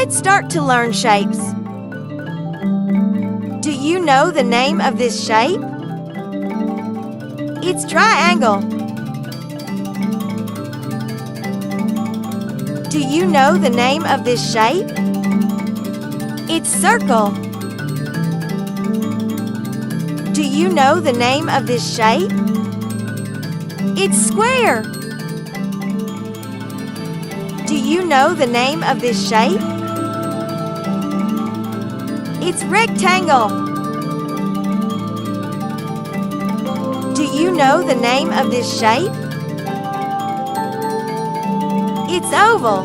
Let's start to learn shapes. Do you know the name of this shape? It's triangle. Do you know the name of this shape? It's circle. Do you know the name of this shape? It's square. Do you know the name of this shape? It's rectangle. Do you know the name of this shape? It's oval.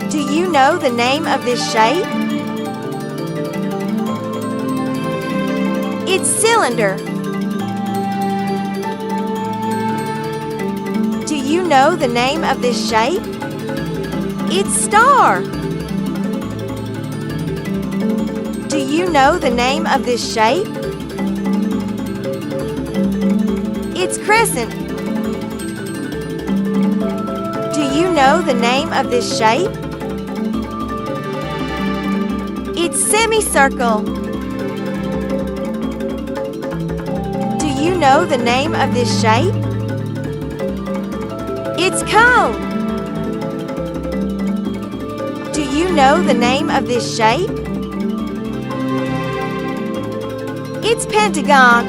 Do you know the name of this shape? It's cylinder. Do you know the name of this shape? It's star. Do you know the name of this shape? It's crescent. Do you know the name of this shape? It's semicircle. Do you know the name of this shape? It's cone. Do you know the name of this shape? It's pentagon.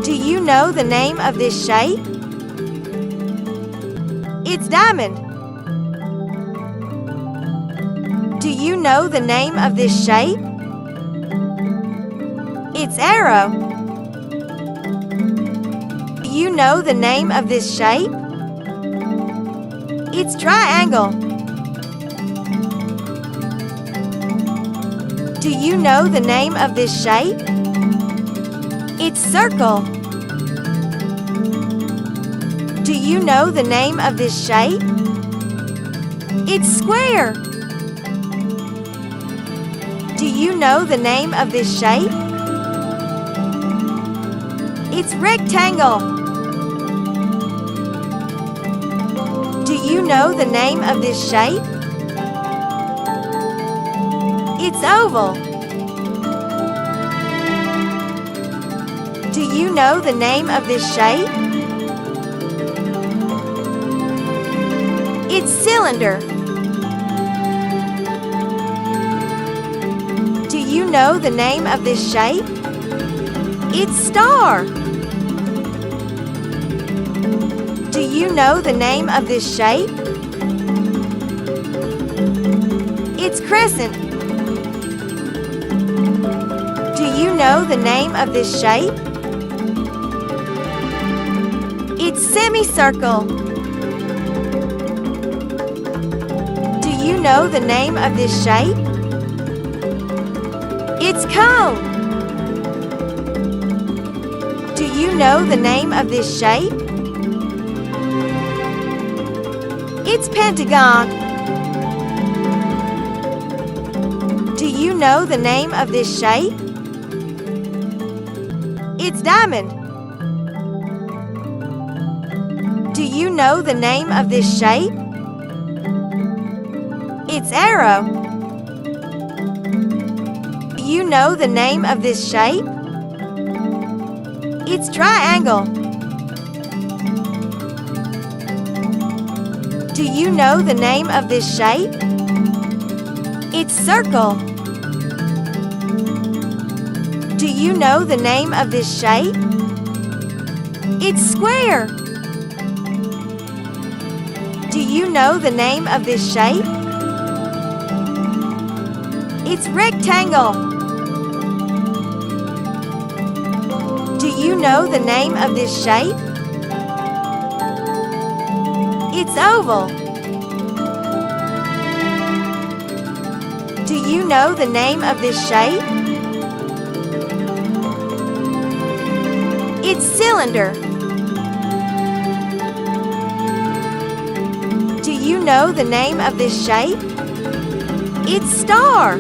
Do you know the name of this shape? It's diamond. Do you know the name of this shape? It's arrow. Do you know the name of this shape? It's triangle. Do you know the name of this shape? It's circle. Do you know the name of this shape? It's square. Do you know the name of this shape? It's rectangle. Do you know the name of this shape? It's oval. Do you know the name of this shape? It's cylinder. Do you know the name of this shape? It's star. Do you know the name of this shape? It's crescent. Do you know the name of this shape? It's semicircle. Do you know the name of this shape? It's cone. Do you know the name of this shape? It's pentagon. Do you know the name of this shape? It's diamond. Do you know the name of this shape? It's arrow. Do you know the name of this shape? It's triangle. Do you know the name of this shape? It's circle. Do you know the name of this shape? It's square. Do you know the name of this shape? It's rectangle. Do you know the name of this shape? It's oval. Do you know the name of this shape? It's cylinder. Do you know the name of this shape? It's star.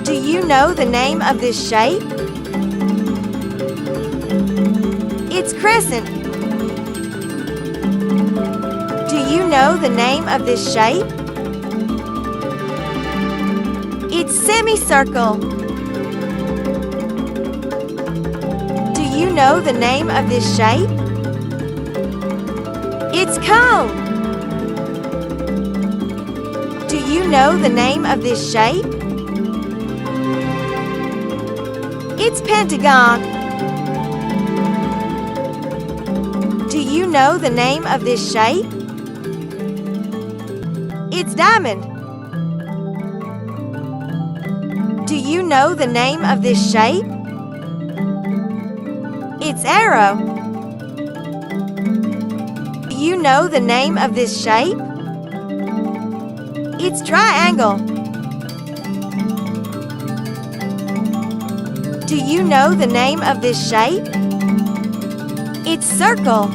Do you know the name of this shape? It's It's crescent. Do you know the name of this shape? It's semicircle. Do you know the name of this shape? It's cone. Do you know the name of this shape? It's pentagon. Do you know the name of this shape? It's diamond. Do you know the name of this shape? It's arrow. Do you know the name of this shape? It's triangle. Do you know the name of this shape? It's circle.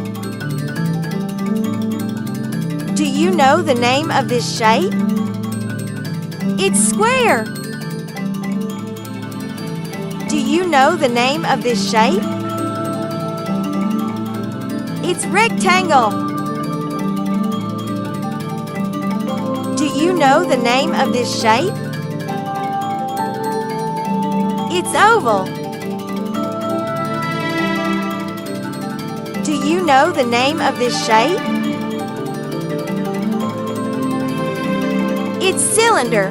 Do you know the name of this shape? It's square. Do you know the name of this shape? It's rectangle. Do you know the name of this shape? It's oval. Do you know the name of this shape? It's cylinder.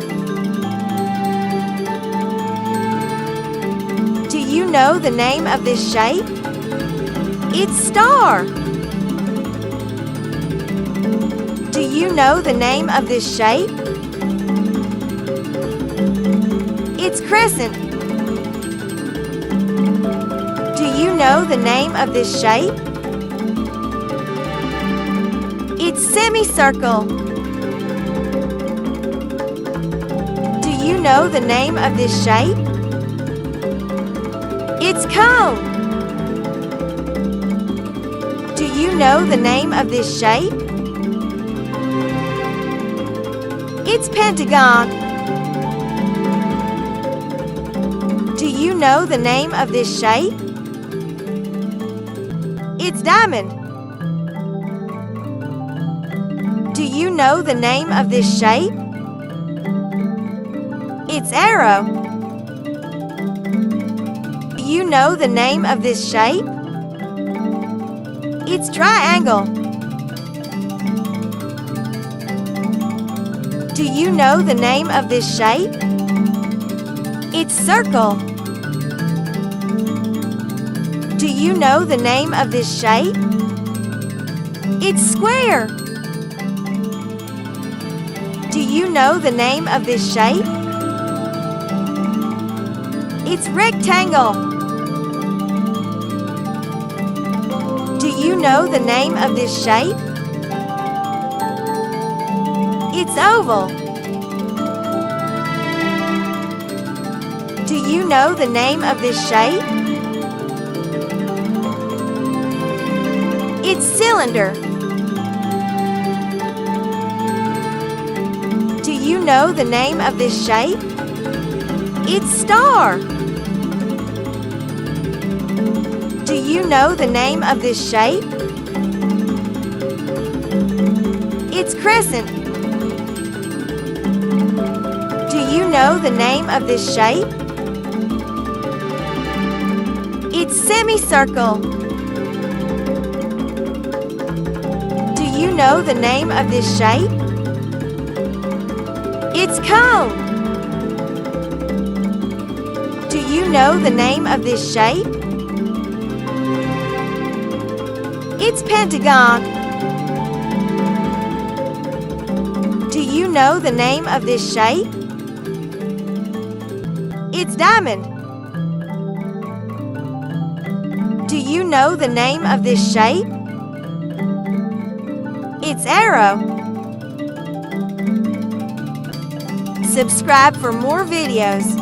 Do you know the name of this shape? It's star. Do you know the name of this shape? It's crescent. Do you know the name of this shape? It's semicircle. Do you know the name of this shape? It's cone. Do you know the name of this shape? It's pentagon. Do you know the name of this shape? It's diamond. Do you know the name of this shape? It's arrow. Do you know the name of this shape? It's triangle. Do you know the name of this shape? It's circle. Do you know the name of this shape? It's square. Do you know the name of this shape? It's rectangle. Do you know the name of this shape? It's oval. Do you know the name of this shape? It's cylinder. Do you know the name of this shape? It's star. Do you know the name of this shape? It's crescent. Do you know the name of this shape? It's semicircle. Do you know the name of this shape? It's cone. Do you know the name of this shape? It's pentagon. Do you know the name of this shape? It's diamond. Do you know the name of this shape? It's arrow. Subscribe for more videos.